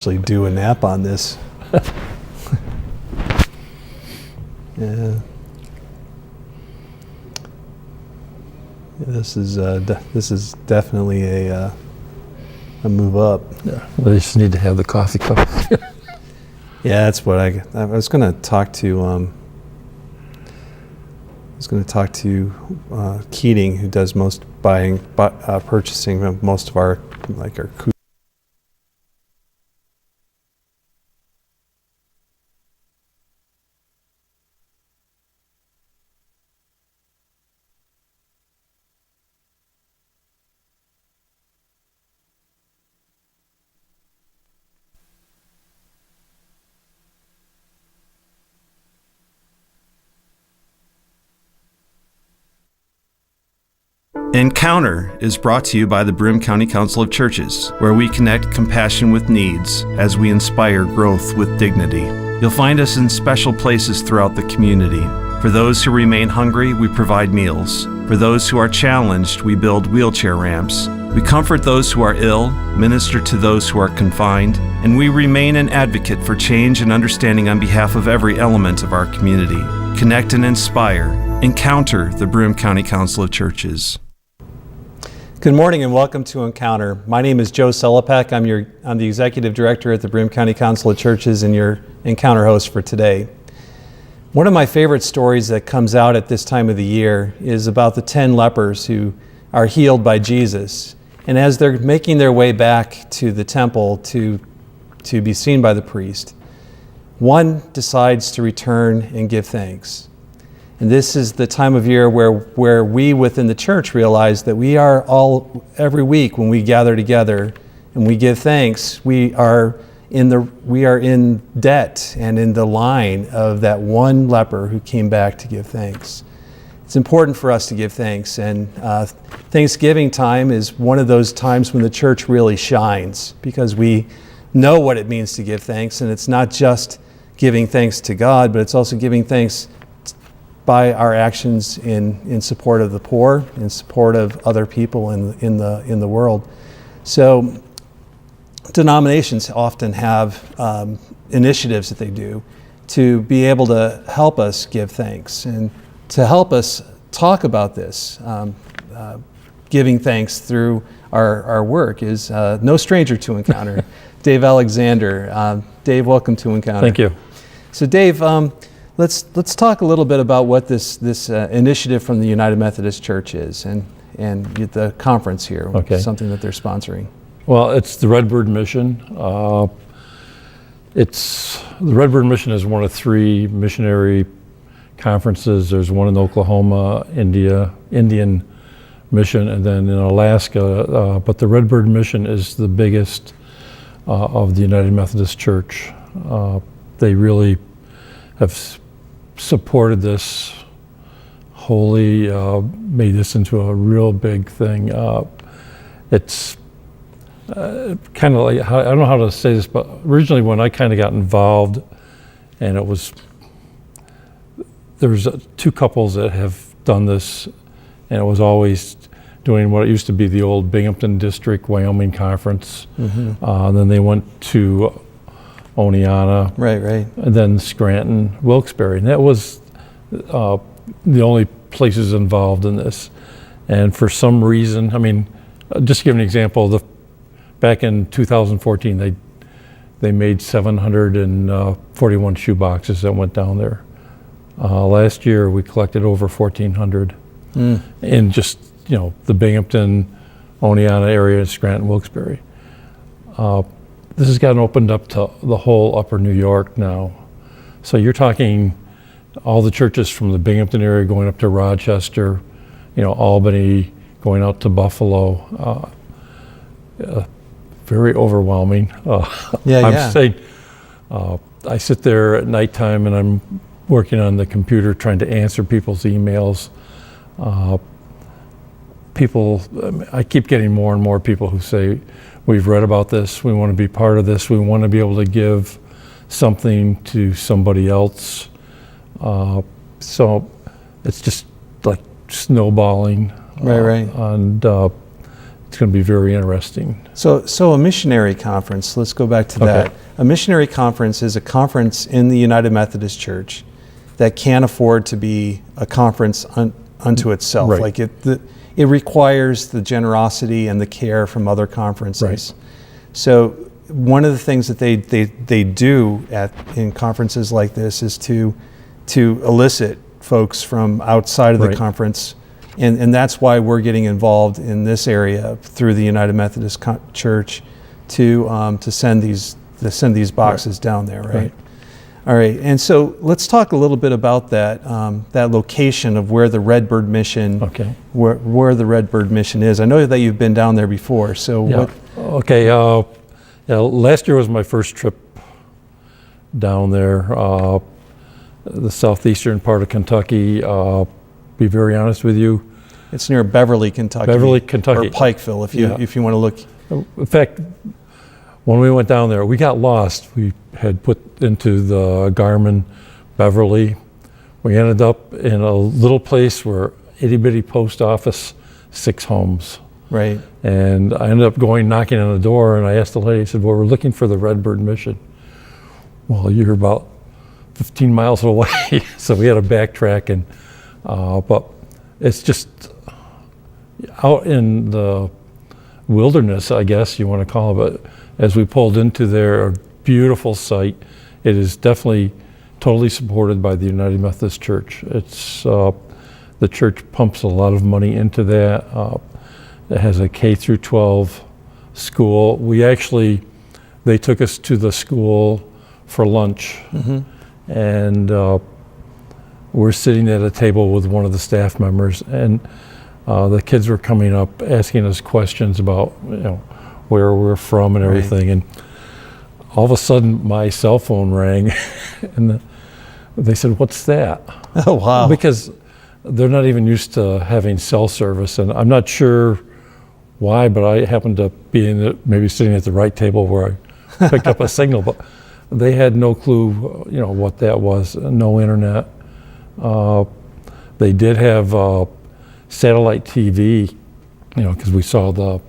Actually do a nap on this. Yeah. This is definitely a move up. Yeah, they just need to have the coffee cup. Yeah, that's what I was going to talk to. Keating, who does most purchasing of most of our Encounter is brought to you by the Broome County Council of Churches, where we connect compassion with needs as we inspire growth with dignity. You'll find us in special places throughout the community. For those who remain hungry, we provide meals. For those who are challenged, we build wheelchair ramps. We comfort those who are ill, minister to those who are confined, and we remain an advocate for change and understanding on behalf of every element of our community. Connect and inspire. Encounter the Broome County Council of Churches. Good morning and welcome to Encounter. My name is Joe Sellepack. I'm the Executive Director at the Broome County Council of Churches and your Encounter host for today. One of my favorite stories that comes out at this time of the year is about the 10 lepers who are healed by Jesus. And as they're making their way back to the temple to be seen by the priest, one decides to return and give thanks. And this is the time of year where we within the church realize that we are all, every week when we gather together and we give thanks, we are in debt and in the line of that one leper who came back to give thanks. It's important for us to give thanks, and Thanksgiving time is one of those times when the church really shines because we know what it means to give thanks, and it's not just giving thanks to God, but it's also giving thanks by our actions in support of the poor, in support of other people in the world. So denominations often have initiatives that they do to be able to help us give thanks and to help us talk about this. Giving thanks through our work is no stranger to Encounter. Dave Alexander. Dave, welcome to Encounter. Thank you. So Dave, Let's talk a little bit about what this initiative from the United Methodist Church is and the conference here, Okay. Something that they're sponsoring. Well, it's the Redbird Mission. The Redbird Mission is one of 3 missionary conferences. There's one in Oklahoma, Indian Mission, and then in Alaska. But the Redbird Mission is the biggest of the United Methodist Church. They really have supported this wholly, made this into a real big thing. It's kind of like, I don't know how to say this, but originally when I kind of got involved, and there's 2 couples that have done this, and it was always doing what it used to be the old Binghamton District Wyoming Conference. Mm-hmm. Then they went to Oneonta, right, and then Scranton, Wilkes-Barre, and that was the only places involved in this. And for some reason, I mean, just to give an example, back in 2014, they made 741 shoe boxes that went down there. Last year, we collected over 1,400 in just the Binghamton, Oneonta area, Scranton, Wilkes-Barre. This has gotten opened up to the whole upper New York now. So you're talking all the churches from the Binghamton area going up to Rochester, Albany, going out to Buffalo. Very overwhelming. I'm saying, I sit there at nighttime and I'm working on the computer trying to answer people's emails. I keep getting more and more people who say, we've read about this, we want to be part of this, we want to be able to give something to somebody else. So it's just like snowballing. Right. And it's going to be very interesting. So a missionary conference, let's go back to that. A missionary conference is a conference in the United Methodist Church that can't afford to be a conference unto itself. Right. Like it requires the generosity and the care from other conferences. Right. So one of the things that they do in conferences like this is to elicit folks from outside of the Right. conference, and that's why we're getting involved in this area through the United Methodist Church to send these boxes Right. down there, right? Right. All right, and so let's talk a little bit about that location of where the Redbird Mission, Okay. where the Redbird Mission is. I know that you've been down there before, so Yeah. what? Okay. Last year was my first trip down there, the southeastern part of Kentucky. Be very honest with you. It's near Beverly, Kentucky. Beverly, Kentucky. Or Pikeville, if you want to look. In fact, when we went down there, we got lost. We had put into the Garmin Beverly. We ended up in a little place where itty-bitty post office, 6 homes. Right. And I ended up knocking on the door, and I asked the lady, I said, well, we're looking for the Redbird Mission. Well, you're about 15 miles away. So we had to backtrack, and but it's just out in the wilderness, I guess you want to call it. But as we pulled into there, a beautiful site. It is definitely totally supported by the United Methodist Church. It's the church pumps a lot of money into that. It has a K through 12 school. They took us to the school for lunch, and we're sitting at a table with one of the staff members, and the kids were coming up asking us questions about where we're from and everything. And all of a sudden my cell phone rang and they said, "What's that?" Oh, wow. Because they're not even used to having cell service, and I'm not sure why, but I happened to be maybe sitting at the right table where I picked up a signal, but they had no clue, what that was. No internet. They did have satellite TV, because we saw the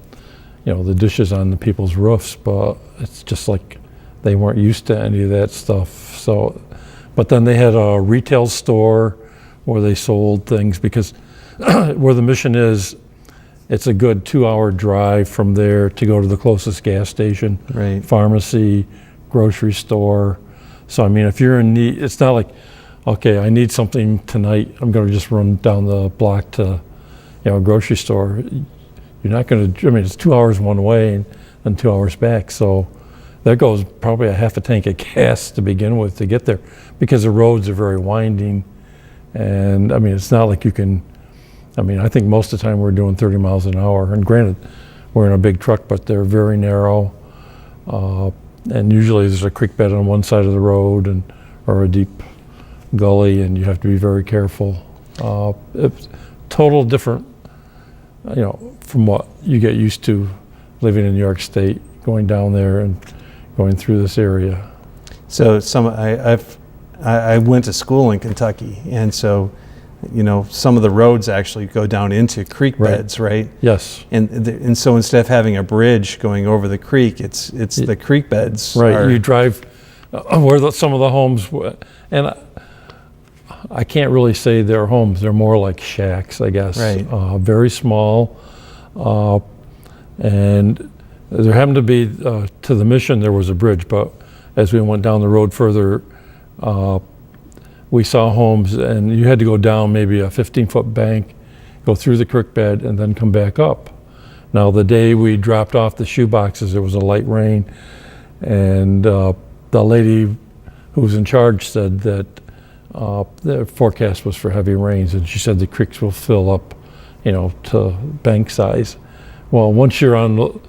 dishes on the people's roofs, but it's just like they weren't used to any of that stuff. So, but then they had a retail store where they sold things, because where the mission is, it's a good 2-hour drive from there to go to the closest gas station, Right. pharmacy, grocery store. So, I mean, if you're in need, it's not like, okay, I need something tonight, I'm going to just run down the block to, a grocery store. You're not going to, it's 2 hours one way and then 2 hours back. So that goes probably a half a tank of gas to begin with to get there, because the roads are very winding. And it's not like you can, I think most of the time we're doing 30 miles an hour. And granted, we're in a big truck, but they're very narrow. And usually there's a creek bed on one side of the road or a deep gully, and you have to be very careful. It's total different, from what you get used to living in New York State, going down there and going through this area. So I went to school in Kentucky, and so some of the roads actually go down into creek beds, right? Yes. And so instead of having a bridge going over the creek, it's the creek beds. Right. You drive where some of the homes, and I can't really say they're homes. They're more like shacks, I guess. Right. Very small, and there happened to be to the mission there was a bridge, but as we went down the road further, we saw homes, and you had to go down maybe a 15-foot bank, go through the creek bed, and then come back up. Now, the day we dropped off the shoe boxes, there was a light rain, and the lady who was in charge said that the forecast was for heavy rains, and she said the creeks will fill up, to bank size. Well, once you're on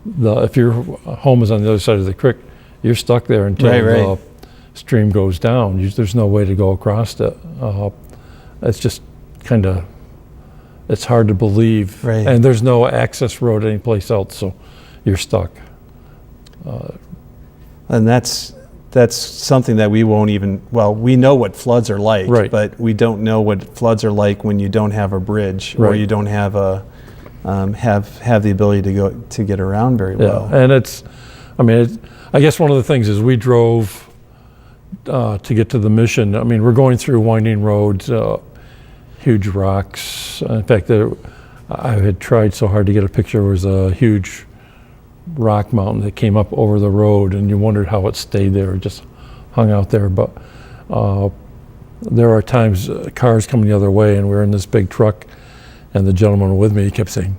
if your home is on the other side of the creek, you're stuck there until the stream goes down. There's no way to go across it. It's just it's hard to believe. Right. And there's no access road anyplace else, so you're stuck. And that's something that we won't even, we know what floods are like, Right. but we don't know what floods are like when you don't have a bridge or Right. you don't have a have the ability to get around very well. And I guess one of the things is we drove to get to the mission. I mean, we're going through winding roads, huge rocks. In fact, I had tried so hard to get a picture. There was a huge rock mountain that came up over the road, and you wondered how it stayed there. It just hung out there. But there are times cars coming the other way, and we're in this big truck, and the gentleman with me, he kept saying,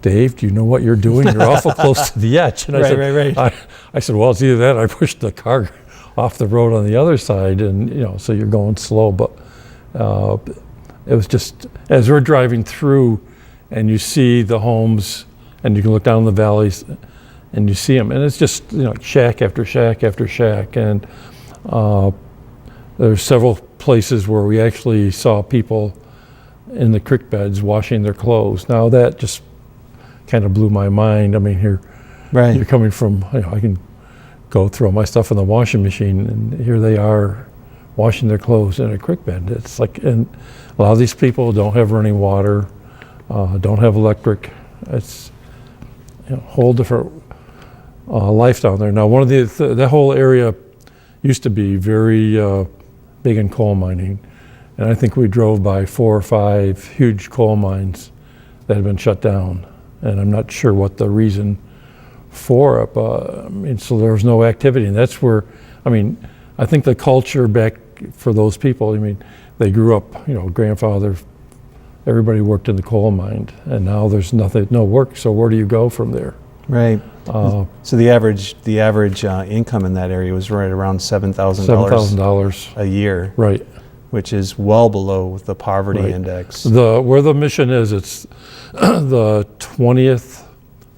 "Dave, do you know what you're doing? You're awful close to the edge." And I said, well, it's either that or I pushed the car off the road on the other side, and so you're going slow. But it was just, as we're driving through and you see the homes and you can look down the valleys and you see them, and it's just shack after shack after shack. And there's several places where we actually saw people in the creek beds washing their clothes. Now that just kind of blew my mind. I mean, here you're coming from, I can go throw my stuff in the washing machine, and here they are washing their clothes in a creek bed. It's like, and a lot of these people don't have running water, don't have electric. It's a whole different life down there. Now, one of that whole area used to be very big in coal mining, and I think we drove by 4 or 5 huge coal mines that had been shut down, and I'm not sure what the reason for it, but so there was no activity, and that's where, I think the culture back for those people, they grew up, grandfather, everybody worked in the coal mine, and now there's no work, so where do you go from there? Right. So the average income in that area was right around $7,000 a year. Right. Which is well below the poverty index. Where the mission is, it's the 20th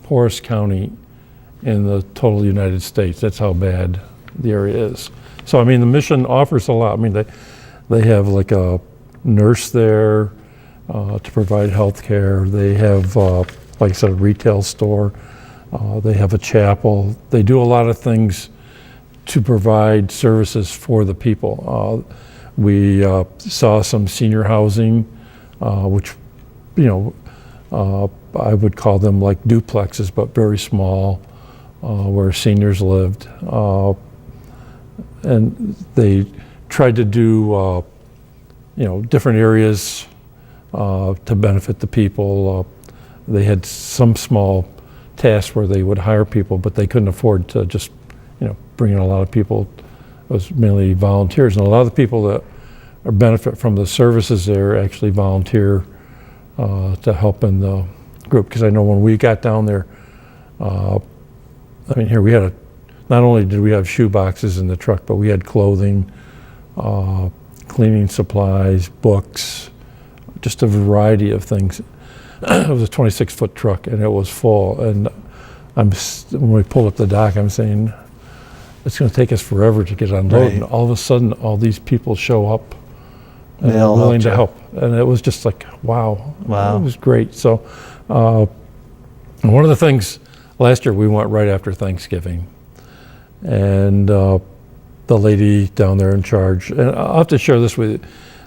poorest county in the total United States. That's how bad the area is. So the mission offers a lot. They have like a nurse there to provide health care. They have, like I said, a retail store. They have a chapel. They do a lot of things to provide services for the people. We saw some senior housing, which, I would call them like duplexes, but very small, where seniors lived. And they tried to do, different areas to benefit the people. They had some small tasks where they would hire people, but they couldn't afford to just, bring in a lot of people. It was mainly volunteers, and a lot of the people that benefit from the services there actually volunteer to help in the group. Because I know when we got down there, here we had not only did we have shoe boxes in the truck, but we had clothing, cleaning supplies, books, just a variety of things. It was a 26-foot truck, and it was full. And when we pulled up the dock, I'm saying, it's going to take us forever to get unloaded. Right. And all of a sudden, all these people show up and They are all willing to helped help. And it was just like, wow. Wow. It was great. So and one of the things, last year we went right after Thanksgiving. And the lady down there in charge, and I'll have to share this with you,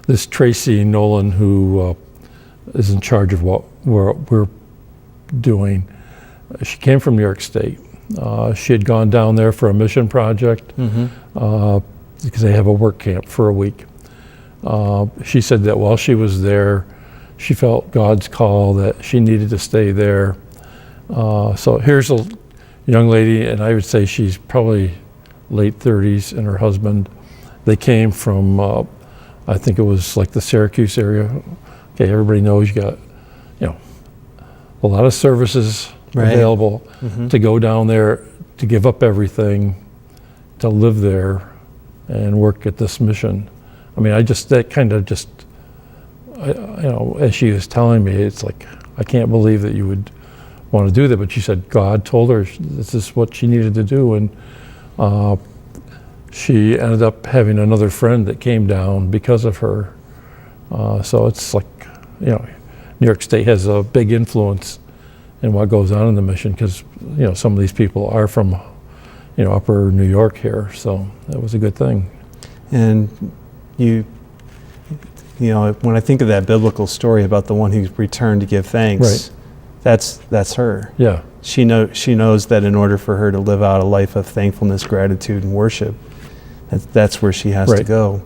this Tracy Nolan, who is in charge of what we're doing. She came from New York State. She had gone down there for a mission project because they have a work camp for a week. She said that while she was there, she felt God's call that she needed to stay there. So here's a young lady, and I would say she's probably late 30s, and her husband. They came from, I think it was like the Syracuse area. Okay, everybody knows you got, a lot of services available to go down there, to give up everything, to live there and work at this mission. As she was telling me, it's like, I can't believe that you would want to do that. But she said God told her this is what she needed to do. And she ended up having another friend that came down because of her. So it's like, New York State has a big influence in what goes on in the mission, because some of these people are from upper New York here, so that was a good thing. And when I think of that biblical story about the one who returned to give thanks, that's her. Yeah. She knows that in order for her to live out a life of thankfulness, gratitude, and worship, that's where she has to go.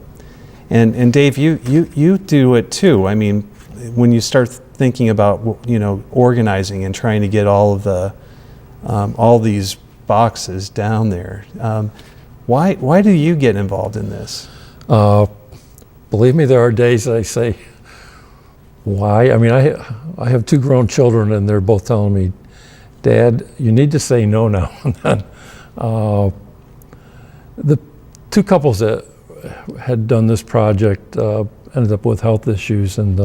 And Dave, you do it too. I mean, when you start thinking about, you know, organizing and trying to get all of the all these boxes down there, why do you get involved in this? Believe me, there are days I say, why? I mean, I have 2 grown children, and they're both telling me, Dad, you need to say no now and then. The 2 couples that had done this project ended up with health issues, and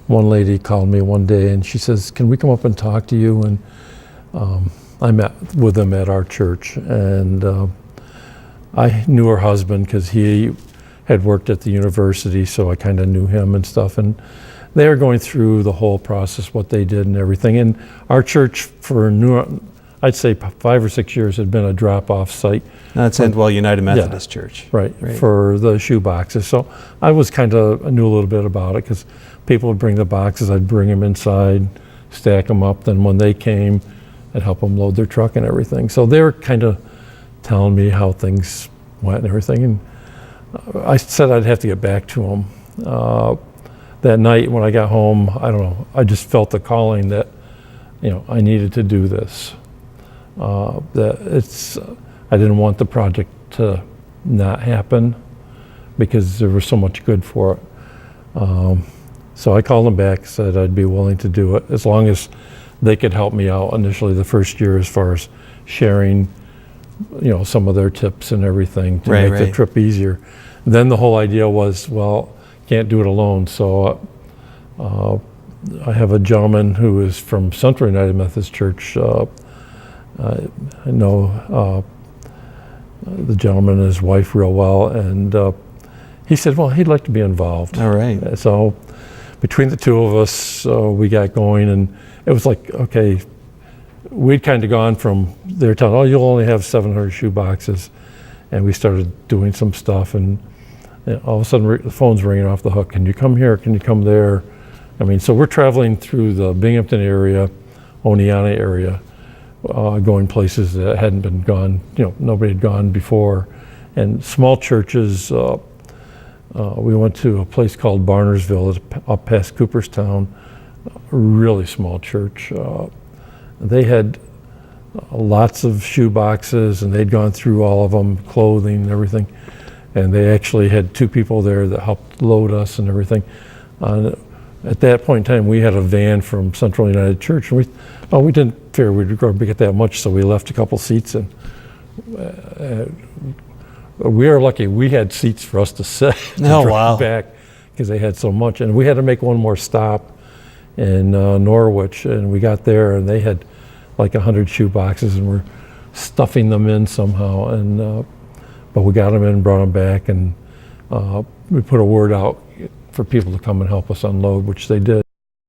one lady called me one day and she says, can we come up and talk to you? And I met with them at our church, and I knew her husband because he had worked at the university, so I kind of knew him and stuff. And they were going through the whole process, what they did and everything. And our church for I'd say 5 or 6 years had been a drop-off site. That's Endwell United Methodist Church. Right, for the shoe boxes. So I knew a little bit about it because people would bring the boxes, I'd bring them inside, stack them up. Then when they came, I'd help them load their truck and everything. So they were kind of telling me how things went and everything. And I said I'd have to get back to them. That night when I got home, I don't know, I just felt the calling that, you know, I needed to do this. I didn't want the project to not happen because there was so much good for it. So I called them back, said I'd be willing to do it as long as they could help me out initially the first year as far as sharing, you know, some of their tips and everything to make the trip easier. Then the whole idea was, well, can't do it alone. So I have a gentleman who is from Central United Methodist Church. I know the gentleman and his wife real well, and he said, well, he'd like to be involved. All right. So between the 2 of us, we got going, and it was like, okay, we'd kind of gone from their town, oh, you'll only have 700 shoe boxes, and we started doing some stuff, and all of a sudden the phone's ringing off the hook. Can you come here? Can you come there? I mean, so we're traveling through the Binghamton area, Oneonta area, going places that hadn't been gone, you know, nobody had gone before. And small churches, we went to a place called Barnersville, up past Cooperstown, a really small church. They had lots of shoe boxes, and they'd gone through all of them, clothing and everything. And they actually had 2 people there that helped load us and everything. At that point in time, we had a van from Central United Church, and we didn't figure we'd go get that much, so we left a couple seats, and we are lucky we had seats for us to sit back because they had so much. And we had to make one more stop in Norwich, and we got there, and they had like 100 shoe boxes, and we're stuffing them in somehow. And but we got them in, brought them back, and we put a word out for people to come and help us unload, which they did.